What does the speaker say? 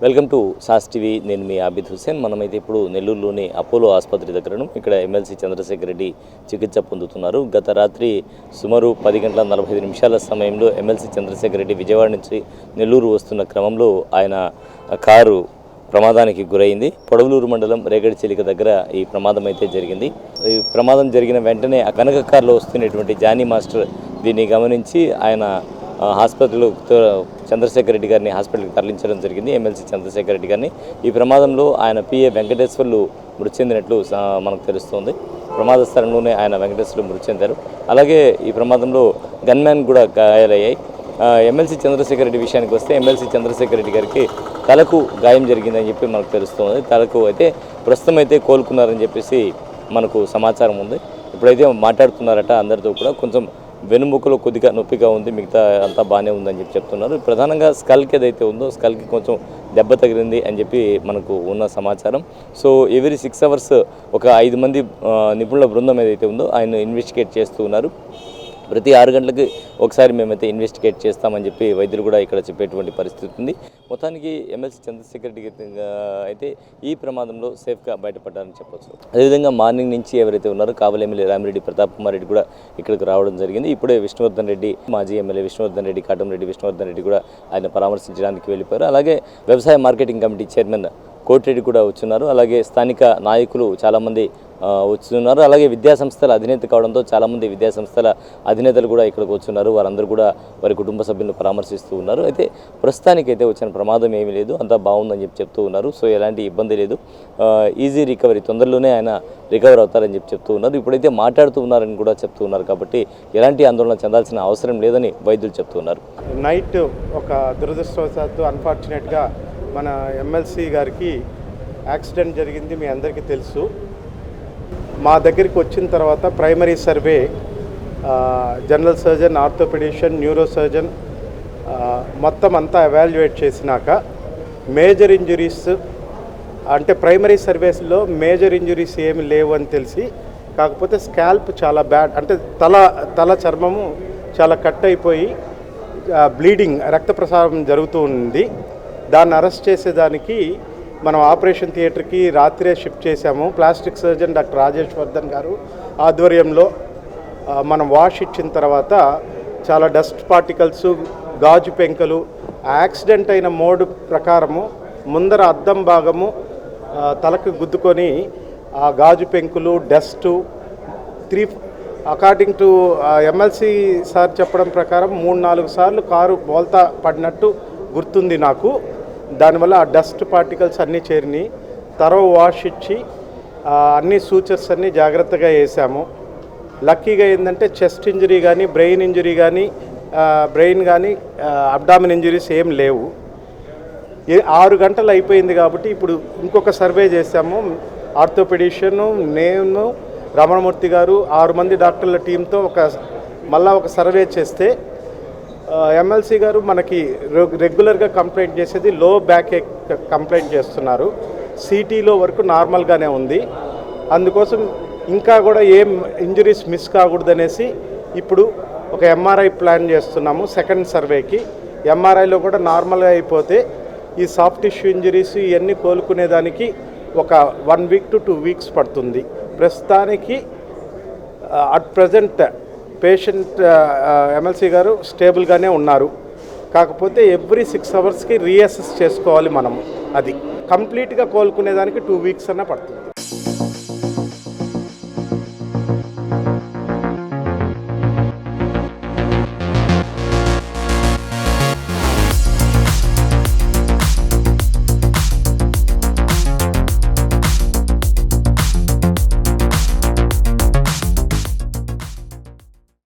Welcome to sauce TV. నేను మీ ఆబిద్ హుసేన్. మనమైతే ఇప్పుడు నెల్లూరులోని అపోలో ఆసుపత్రి దగ్గరను ఇక్కడ ఎమ్మెల్సీ చంద్రశేఖర్ రెడ్డి చికిత్స పొందుతున్నారు. గత రాత్రి సుమారు 10:45 సమయంలో ఎమ్మెల్సీ చంద్రశేఖర్ రెడ్డి విజయవాడ నుంచి నెల్లూరు వస్తున్న క్రమంలో ఆయన కారు ప్రమాదానికి గురైంది. పొడవలూరు మండలం రేగడి చిలిక దగ్గర ఈ ప్రమాదం అయితే జరిగింది. ఈ ప్రమాదం జరిగిన వెంటనే ఆ కనక కారులో వస్తున్నటువంటి జానీ మాస్టర్ దీన్ని గమనించి ఆయన హాస్పిటల్లో చంద్రశేఖర్ రెడ్డి గారిని హాస్పిటల్కి తరలించడం జరిగింది. ఎమ్మెల్సీ చంద్రశేఖర్ రెడ్డి గారిని ఈ ప్రమాదంలో ఆయన పిఏ వెంకటేశ్వర్లు మృతి చెందినట్లు మనకు తెలుస్తోంది. ప్రమాద స్థలంలోనే ఆయన వెంకటేశ్వర్లు మృతి చెందారు. అలాగే ఈ ప్రమాదంలో గన్మ్యాన్ కూడా గాయాలయ్యాయి. ఎమ్మెల్సీ చంద్రశేఖర్ రెడ్డి విషయానికి వస్తే ఎమ్మెల్సీ చంద్రశేఖర్ రెడ్డి గారికి తలకు గాయం జరిగిందని చెప్పి మనకు తెలుస్తోంది. తలకు అయితే ప్రస్తుతం అయితే కోలుకున్నారని చెప్పేసి మనకు సమాచారం ఉంది. ఇప్పుడైతే మాట్లాడుతున్నారట అందరితో కూడా. కొంచెం వెనుముకలో కొద్దిగా నొప్పిగా ఉంది, మిగతా అంతా బాగానే ఉందని చెప్పి చెప్తున్నారు. ప్రధానంగా స్కల్కి ఏదైతే ఉందో స్కల్కి కొంచెం దెబ్బ తగిలింది అని చెప్పి మనకు ఉన్న సమాచారం. సో ఎవ్రీ 6 hours ఒక 5 మంది నిపుణుల బృందం ఏదైతే ఉందో ఆయన ఇన్వెస్టిగేట్ చేస్తూ ఉన్నారు. ప్రతి 6 గంటలకి ఒకసారి మేమైతే ఇన్వెస్టిగేట్ చేస్తామని చెప్పి వైద్యులు కూడా ఇక్కడ చెప్పేటువంటి పరిస్థితి ఉంది. మొత్తానికి ఎమ్మెల్సీ చంద్రశేఖర్ రెడ్డి అయితే ఈ ప్రమాదంలో సేఫ్గా బయటపడ్డారని చెప్పొచ్చు. అదేవిధంగా మార్నింగ్ నుంచి ఎవరైతే ఉన్నారో కావలి ఎమ్మెల్యే రామిరెడ్డి ప్రతాప్ కుమార్ రెడ్డి కూడా ఇక్కడికి రావడం జరిగింది. ఇప్పుడే విష్ణువర్ధన్ రెడ్డి, మాజీ ఎమ్మెల్యే విష్ణువర్ధన్ రెడ్డి, కాటంరెడ్డి విష్ణువర్ధన్ రెడ్డి కూడా ఆయన పరామర్శించడానికి వెళ్ళిపోయారు. అలాగే వ్యవసాయ మార్కెటింగ్ కమిటీ చైర్మన్ కోటిరెడ్డి కూడా వచ్చున్నారు. అలాగే స్థానిక నాయకులు చాలామంది వచ్చున్నారు. అలాగే విద్యాసంస్థల అధినేత కావడంతో చాలామంది విద్యాసంస్థల అధినేతలు కూడా ఇక్కడికి వచ్చున్నారు. వారందరూ కూడా వారి కుటుంబ సభ్యులను పరామర్శిస్తూ ఉన్నారు. అయితే ప్రస్తుతానికైతే వచ్చిన ప్రమాదం ఏమీ లేదు, అంతా బాగుందని చెప్పి చెప్తూ ఉన్నారు. సో ఎలాంటి ఇబ్బంది లేదు, ఈజీ రికవరీ, తొందరలోనే ఆయన రికవర్ అవుతారని చెప్పి చెప్తూ ఉన్నారు. ఇప్పుడైతే మాట్లాడుతూ ఉన్నారని కూడా చెప్తూ ఉన్నారు. కాబట్టి ఎలాంటి ఆందోళన చెందాల్సిన అవసరం లేదని వైద్యులు చెప్తూ ఉన్నారు. నైట్ ఒక దురదృష్టవశాత్తు అన్ఫార్చునేట్గా మన ఎమ్మెల్సీ గారికి యాక్సిడెంట్ జరిగింది, మీ అందరికీ తెలుసు. మా దగ్గరికి వచ్చిన తర్వాత primary survey, general surgeon, orthopaedician, neuro surgeon మొత్తం అంతా ఎవాల్యుయేట్ చేసినాక మేజర్ ఇంజురీస్ అంటే ప్రైమరీ సర్వేస్లో మేజర్ ఇంజురీస్ ఏమి లేవు అని తెలిసి, కాకపోతే స్కాల్ప్ చాలా బ్యాడ్, అంటే తల చర్మము చాలా కట్ అయిపోయి బ్లీడింగ్, రక్త ప్రసారం జరుగుతూ ఉంది. దాన్ని అరెస్ట్ చేసేదానికి మనం ఆపరేషన్ థియేటర్కి రాత్రే షిఫ్ట్ చేశాము. Plastic surgeon doctor Rajesh Vardhan గారు ఆధ్వర్యంలో మనం వాష్ ఇచ్చిన తర్వాత చాలా డస్ట్ పార్టికల్స్, గాజు పెంకలు, యాక్సిడెంట్ అయిన మోడ్ ప్రకారము ముందర అద్దం భాగము తలకు గుద్దుకొని ఆ గాజు పెంకులు, dust according to MLC sir చెప్పడం ప్రకారం 3-4 సార్లు కారు బోల్తా పడినట్టు గుర్తుంది నాకు. దానివల్ల ఆ డస్ట్ పార్టికల్స్ అన్నీ చేరినాయి. వాష్ ఇచ్చి అన్ని సూచర్స్ అన్నీ జాగ్రత్తగా వేసాము. లక్కీగా ఏంటంటే చెస్ట్ ఇంజరీ కానీ, బ్రెయిన్ ఇంజరీ కానీ, అబ్డామిన్ ఇంజరీస్ ఏం లేవు. 6 గంటలు అయిపోయింది కాబట్టి ఇప్పుడు ఇంకొక సర్వే చేశాము. ఆర్థోపెడిషియన్, నేను, రమణమూర్తి గారు, 6 మంది డాక్టర్ల టీంతో మళ్ళా ఒక సర్వే చేస్తే ఎమ్మెల్సీ గారు మనకి రెగ్యులర్గా కంప్లైంట్ చేసేది లో బ్యాక్ ఏక్ కంప్లైంట్ చేస్తున్నారు. సిటీలో వరకు నార్మల్గానే ఉంది. అందుకోసం ఇంకా కూడా ఏం ఇంజరీస్ మిస్ కాకూడదనేసి ఇప్పుడు ఒక ఎంఆర్ఐ ప్లాన్ చేస్తున్నాము. సెకండ్ సర్వేకి ఎంఆర్ఐలో కూడా నార్మల్గా అయిపోతే ఈ సాఫ్ట్ టిష్యూ ఇంజరీస్ ఇవన్నీ కోలుకునేదానికి ఒక 1 week to 2 weeks పడుతుంది. ప్రస్తుతానికి అట్ ప్రజెంట్ పేషెంట్ ఎమ్మెల్సీ గారు స్టేబుల్గానే ఉన్నారు. కాకపోతే ఎవ్రీ 6 hours రీఅసెస్ చేసుకోవాలి మనము. అది కంప్లీట్గా కోలుకునేదానికి 2 weeks అన్న పడుతుంది.